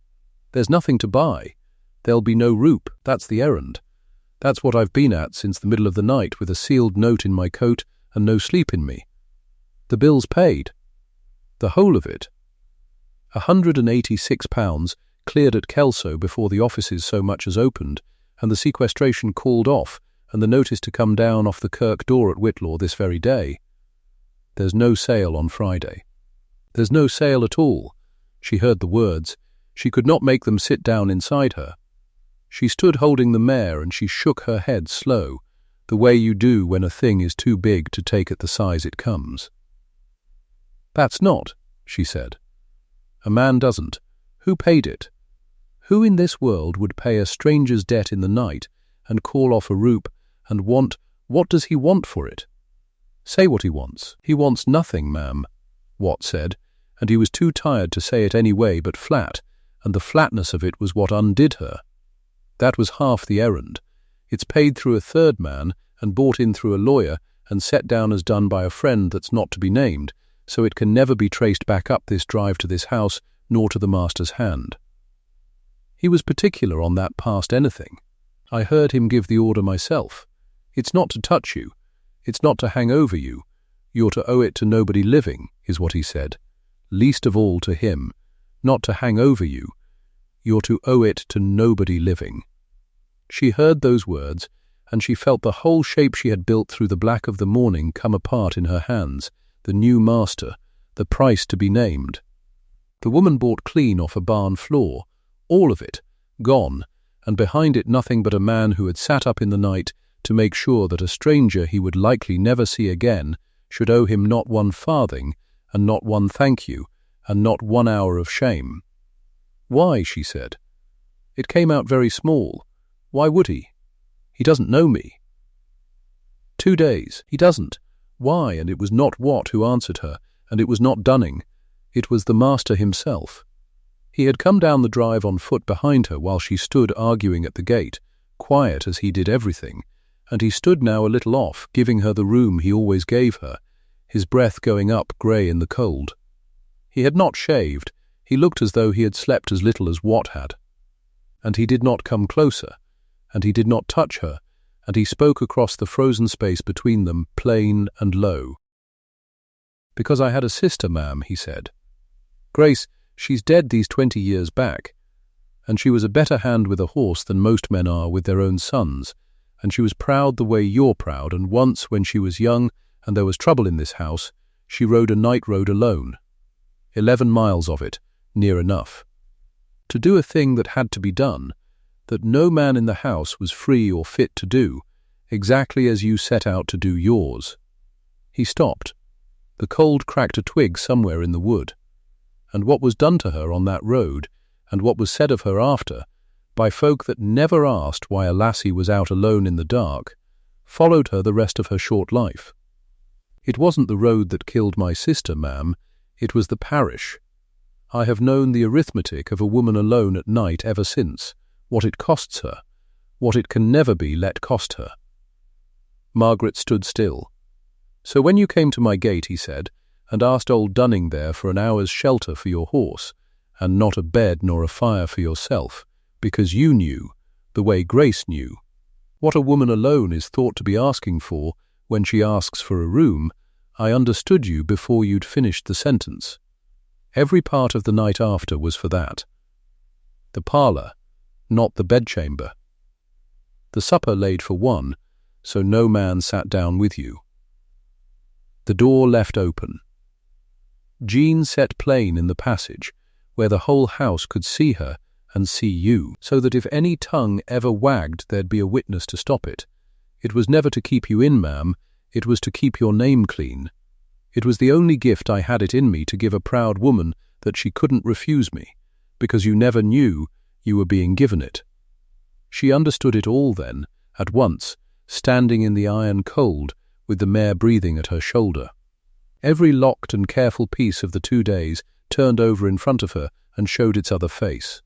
There's nothing to buy. There'll be no roup, that's the errand. That's what I've been at since the middle of the night with a sealed note in my coat and no sleep in me. The bill's paid. The whole of it. £186 cleared at Kelso before the offices so much as opened, and the sequestration called off, and the notice to come down off the Kirk door at Whitlaw this very day. There's no sale on Friday. There's no sale at all." She heard the words. She could not make them sit down inside her. She stood holding the mare, and she shook her head slow, the way you do when a thing is too big to take at the size it comes. "That's not," she said. "A man doesn't. Who paid it? Who in this world would pay a stranger's debt in the night and call off a roup and want— what does he want for it? Say what he wants." "He wants nothing, ma'am," Watt said, and he was too tired to say it any way but flat, and the flatness of it was what undid her. That was half the errand. It's paid through a third man and bought in through a lawyer and set down as done by a friend that's not to be named, so it can never be traced back up this drive to this house nor to the master's hand. He was particular on that past anything. I heard him give the order myself. It's not to touch you. It's not to hang over you. You're to owe it to nobody living, is what he said. Least of all to him. Not to hang over you. You're to owe it to nobody living. She heard those words, and she felt the whole shape she had built through the black of the morning come apart in her hands, the new master, the price to be named. The woman bought clean off a barn floor, all of it, gone, and behind it nothing but a man who had sat up in the night to make sure that a stranger he would likely never see again should owe him not 1 farthing, and not 1 thank you, and not 1 hour of shame. "Why?" she said. "It came out very small. Why would he? He doesn't know me." 2 days. He doesn't. Why? And it was not Watt who answered her, and it was not Dunning. It was the master himself. He had come down the drive on foot behind her while she stood arguing at the gate, quiet as he did everything, and he stood now a little off, giving her the room he always gave her, his breath going up grey in the cold. He had not shaved. He looked as though he had slept as little as Watt had. And he did not come closer, and he did not touch her, and he spoke across the frozen space between them, plain and low. "Because I had a sister, ma'am," he said. "Grace, she's dead these 20 years back, and she was a better hand with a horse than most men are with their own sons, and she was proud the way you're proud, and once, when she was young and there was trouble in this house, she rode a night road alone. 11 miles of it, near enough. To do a thing that had to be done, that no man in the house was free or fit to do, exactly as you set out to do yours." He stopped. The cold cracked a twig somewhere in the wood. And what was done to her on that road, and what was said of her after, by folk that never asked why a lassie was out alone in the dark, followed her the rest of her short life. "It wasn't the road that killed my sister, ma'am, it was the parish. I have known the arithmetic of a woman alone at night ever since, what it costs her, what it can never be let cost her." Margaret stood still. "So when you came to my gate," he said, "and asked old Dunning there for an hour's shelter for your horse, and not a bed nor a fire for yourself, because you knew, the way Grace knew, what a woman alone is thought to be asking for when she asks for a room, I understood you before you'd finished the sentence. Every part of the night after was for that. The parlour, not the bedchamber. The supper laid for 1, so no man sat down with you. The door left open. Jean set plain in the passage, where the whole house could see her and see you, so that if any tongue ever wagged there'd be a witness to stop it. It was never to keep you in, ma'am, it was to keep your name clean. It was the only gift I had it in me to give a proud woman that she couldn't refuse me, because you never knew you were being given it. She understood it all then, at once, standing in the iron cold, with the mare breathing at her shoulder. Every locked and careful piece of the 2 days turned over in front of her and showed its other face.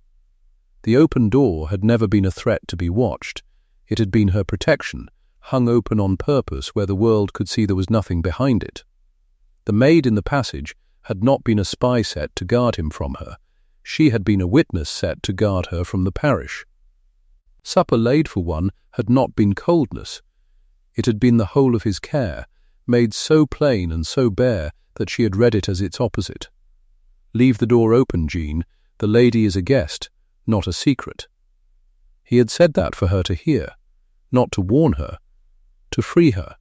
The open door had never been a threat to be watched. It had been her protection, hung open on purpose where the world could see there was nothing behind it. The maid in the passage had not been a spy set to guard him from her. She had been a witness set to guard her from the parish. Supper laid for one had not been coldness. It had been the whole of his care, made so plain and so bare that she had read it as its opposite. Leave the door open, Jean. The lady is a guest, not a secret. He had said that for her to hear, not to warn her, to free her.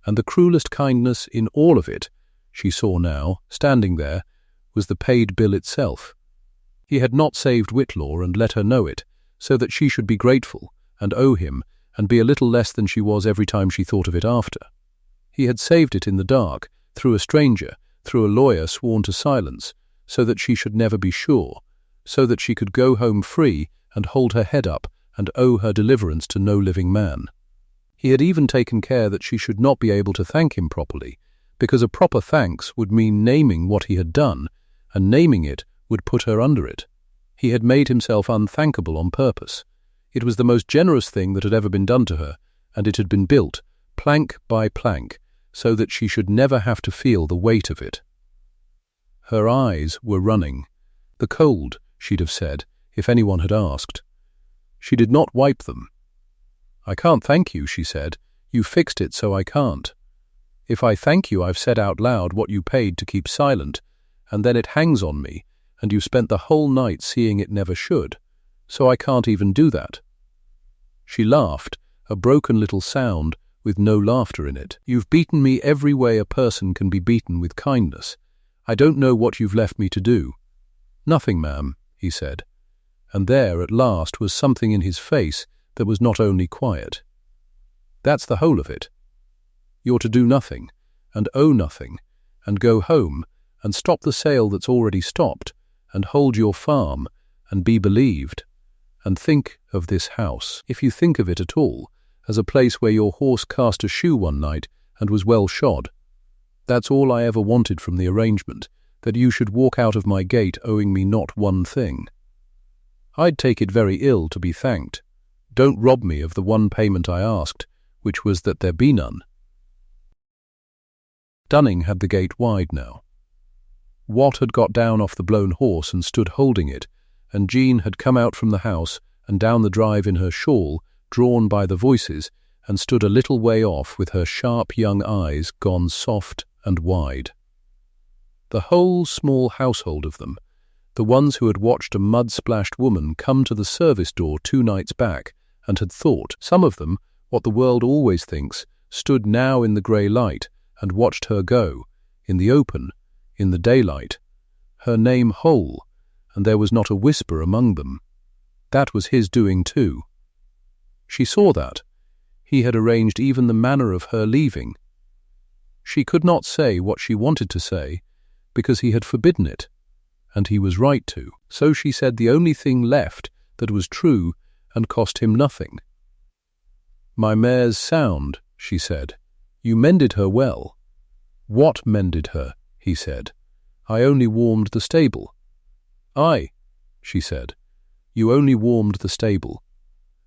And the cruelest kindness in all of it, she saw now, standing there, was the paid bill itself. He had not saved Whitlaw and let her know it, so that she should be grateful and owe him and be a little less than she was every time she thought of it after. He had saved it in the dark, through a stranger, through a lawyer sworn to silence, so that she should never be sure, so that she could go home free and hold her head up and owe her deliverance to no living man. He had even taken care that she should not be able to thank him properly, because a proper thanks would mean naming what he had done, and naming it would put her under it. He had made himself unthankable on purpose. It was the most generous thing that had ever been done to her, and it had been built, plank by plank, so that she should never have to feel the weight of it. Her eyes were running. The cold, she'd have said, if anyone had asked. She did not wipe them. "I can't thank you," she said. "You fixed it so I can't. If I thank you, I've said out loud what you paid to keep silent, and then it hangs on me, and you spent the whole night seeing it never should, so I can't even do that." She laughed, a broken little sound with no laughter in it. "You've beaten me every way a person can be beaten with kindness. I don't know what you've left me to do." "Nothing, ma'am," he said, and there at last was something in his face that was not only quiet. "That's the whole of it. You're to do nothing, and owe nothing, and go home, and stop the sale that's already stopped, and hold your farm, and be believed, and think of this house, if you think of it at all, as a place where your horse cast a shoe one night and was well shod. That's all I ever wanted from the arrangement, that you should walk out of my gate owing me not one thing. I'd take it very ill to be thanked. Don't rob me of the one payment I asked, which was that there be none." Dunning had the gate wide now. Watt had got down off the blown horse and stood holding it, and Jean had come out from the house and down the drive in her shawl, drawn by the voices, and stood a little way off with her sharp young eyes gone soft and wide. The whole small household of them, the ones who had watched a mud-splashed woman come to the service door 2 nights back and had thought, some of them, what the world always thinks, stood now in the grey light and watched her go, in the open, in the daylight, her name whole, and there was not a whisper among them. That was his doing too. She saw that. He had arranged even the manner of her leaving. She could not say what she wanted to say, because he had forbidden it, and he was right to. So she said the only thing left that was true and cost him nothing. "My mare's sound," she said. "You mended her well." "What mended her?" he said. "I only warmed the stable." "Aye," she said. "You only warmed the stable."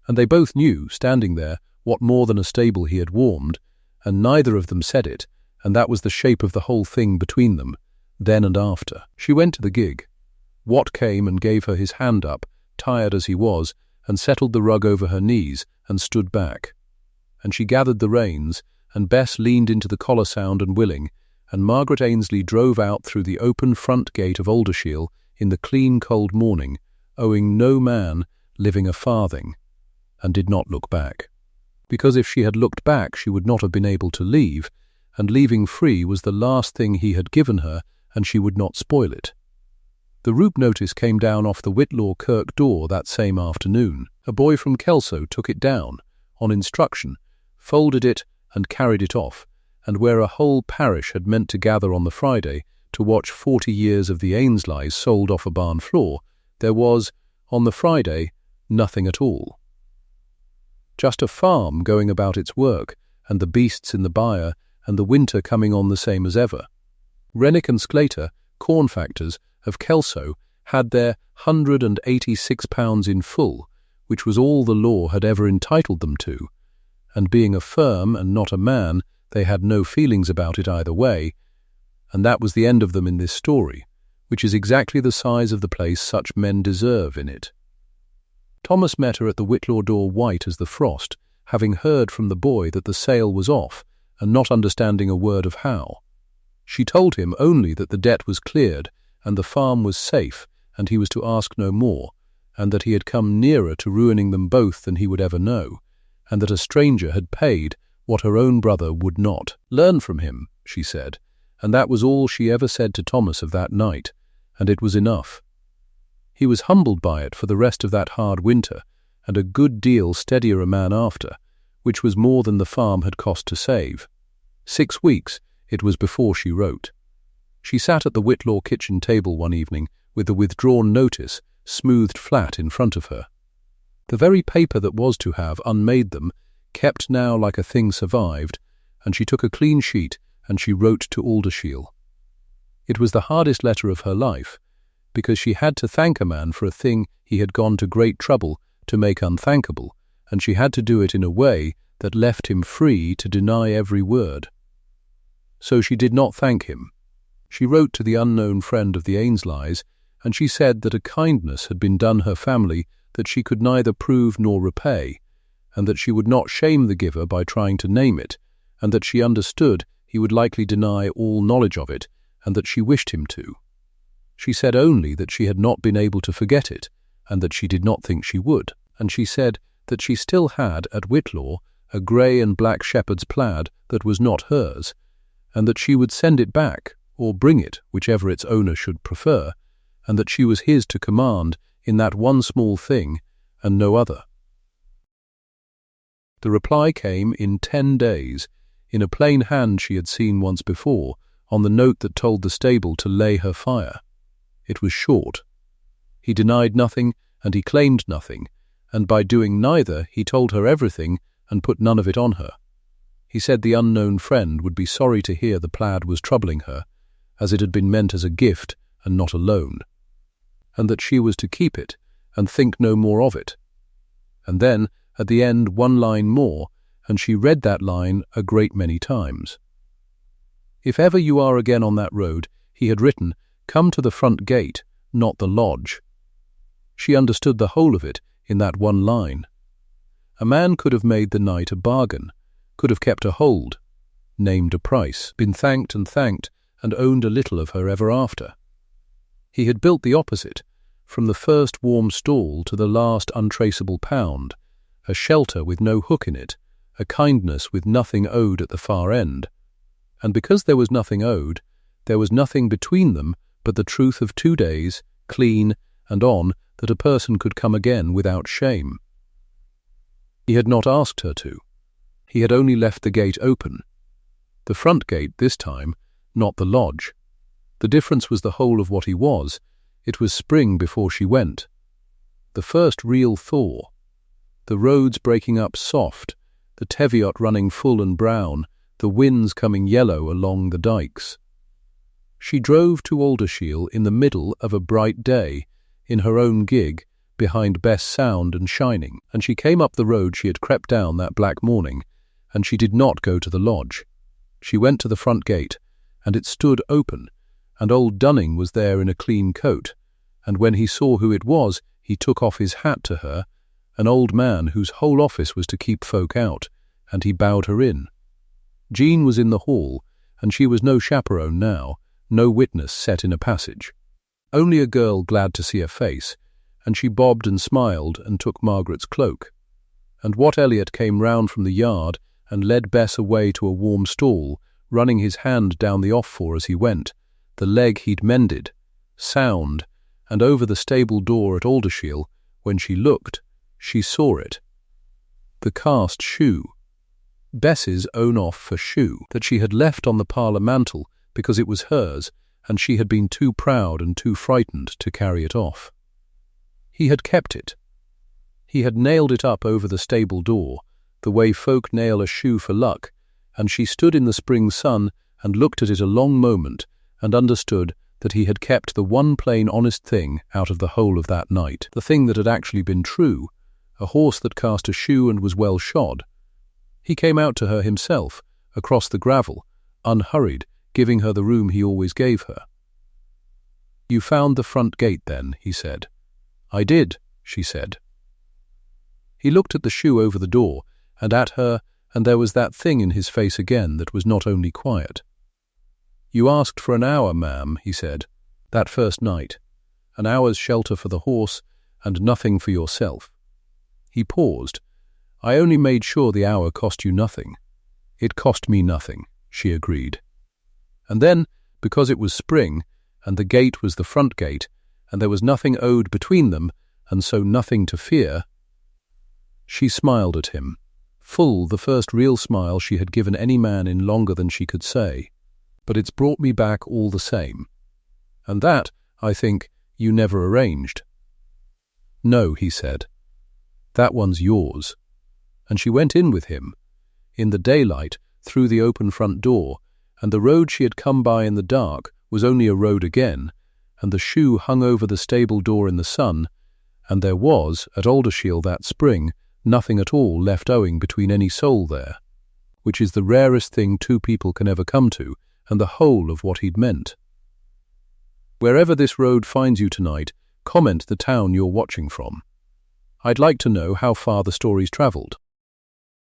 And they both knew, standing there, what more than a stable he had warmed, and neither of them said it, and that was the shape of the whole thing between them, then and after. She went to the gig. Watt came and gave her his hand up, tired as he was, and settled the rug over her knees and stood back. And she gathered the reins, and Bess leaned into the collar sound and willing, and Margaret Ainslie drove out through the open front gate of Aldershiel in the clean cold morning, owing no man living a farthing, and did not look back. Because if she had looked back she would not have been able to leave, and leaving free was the last thing he had given her, and she would not spoil it. The route notice came down off the Whitlaw kirk door that same afternoon. A boy from Kelso took it down, on instruction, folded it and carried it off, and where a whole parish had meant to gather on the Friday to watch 40 years of the Ainslies sold off a barn floor, there was, on the Friday, nothing at all. Just a farm going about its work, and the beasts in the byre, and the winter coming on the same as ever. Rennick and Sclater, corn factors, of Kelso, had their £186 in full, which was all the law had ever entitled them to, and being a firm and not a man, they had no feelings about it either way, and that was the end of them in this story, which is exactly the size of the place such men deserve in it. Thomas met her at the Whitlaw door white as the frost, having heard from the boy that the sale was off, and not understanding a word of how. She told him only that the debt was cleared, and the farm was safe, and he was to ask no more, and that he had come nearer to ruining them both than he would ever know, and that a stranger had paid what her own brother would not. Learn from him, she said, and that was all she ever said to Thomas of that night, and it was enough. He was humbled by it for the rest of that hard winter, and a good deal steadier a man after, which was more than the farm had cost to save. 6 weeks it was before she wrote. She sat at the Whitlaw kitchen table one evening with the withdrawn notice smoothed flat in front of her. The very paper that was to have unmade them kept now like a thing survived, and she took a clean sheet and she wrote to Aldershiel. It was the hardest letter of her life, because she had to thank a man for a thing he had gone to great trouble to make unthankable, and she had to do it in a way that left him free to deny every word. So she did not thank him. She wrote to the unknown friend of the Ainslies, and she said that a kindness had been done her family that she could neither prove nor repay, and that she would not shame the giver by trying to name it, and that she understood he would likely deny all knowledge of it, and that she wished him to. She said only that she had not been able to forget it, and that she did not think she would, and she said that she still had at Whitlaw a grey and black shepherd's plaid that was not hers, and that she would send it back, or bring it, whichever its owner should prefer, and that she was his to command in that one small thing, and no other. The reply came in 10 days, in a plain hand she had seen once before, on the note that told the stable to lay her fire. It was short. He denied nothing, and he claimed nothing, and by doing neither he told her everything and put none of it on her. He said the unknown friend would be sorry to hear the plaid was troubling her, as it had been meant as a gift and not a loan, and that she was to keep it and think no more of it. And then, at the end, one line more, and she read that line a great many times. If ever you are again on that road, he had written, come to the front gate, not the lodge. She understood the whole of it in that one line. A man could have made the night a bargain, could have kept a hold, named a price, been thanked, and owned a little of her ever after. He had built the opposite, from the first warm stall to the last untraceable pound, a shelter with no hook in it, a kindness with nothing owed at the far end. And because there was nothing owed, there was nothing between them but the truth of 2 days, clean and on, that a person could come again without shame. He had not asked her to. He had only left the gate open. The front gate this time, not the lodge. The difference was the whole of what he was. It was spring before she went. The first real thaw. The roads breaking up soft, the Teviot running full and brown, the winds coming yellow along the dykes. She drove to Aldershiel in the middle of a bright day, in her own gig, behind Bess sound and shining, and she came up the road she had crept down that black morning, and she did not go to the lodge. She went to the front gate, and it stood open, and old Dunning was there in a clean coat, and when he saw who it was, he took off his hat to her, an old man whose whole office was to keep folk out, and he bowed her in. Jean was in the hall, and she was no chaperone now, no witness set in a passage. Only a girl glad to see her face, and she bobbed and smiled and took Margaret's cloak. And Wat Elliot came round from the yard and led Bess away to a warm stall, running his hand down the off-fore as he went, the leg he'd mended, sound, and over the stable door at Aldershiel, when she looked, she saw it. The cast shoe. Bess's own off for shoe, that she had left on the parlour mantel because it was hers, and she had been too proud and too frightened to carry it off. He had kept it. He had nailed it up over the stable door, the way folk nail a shoe for luck, and she stood in the spring sun and looked at it a long moment and understood that he had kept the one plain honest thing out of the whole of that night, the thing that had actually been true, a horse that cast a shoe and was well shod. He came out to her himself, across the gravel, unhurried, giving her the room he always gave her. "You found the front gate, then?" he said. "I did," she said. He looked at the shoe over the door, and at her, and there was that thing in his face again that was not only quiet. "You asked for an hour, ma'am," he said, "that first night. An hour's shelter for the horse, and nothing for yourself." He paused. "I only made sure the hour cost you nothing." "It cost me nothing," she agreed. And then, because it was spring, and the gate was the front gate, and there was nothing owed between them, and so nothing to fear, she smiled at him, full, the first real smile she had given any man in longer than she could say. "But it's brought me back all the same. And that, I think, you never arranged." "No," he said. "That one's yours." And she went in with him, in the daylight, through the open front door, and the road she had come by in the dark was only a road again, and the shoe hung over the stable door in the sun, and there was, at Aldershiel that spring, nothing at all left owing between any soul there, which is the rarest thing two people can ever come to, and the whole of what he'd meant. Wherever this road finds you tonight, comment the town you're watching from. I'd like to know how far the story's travelled.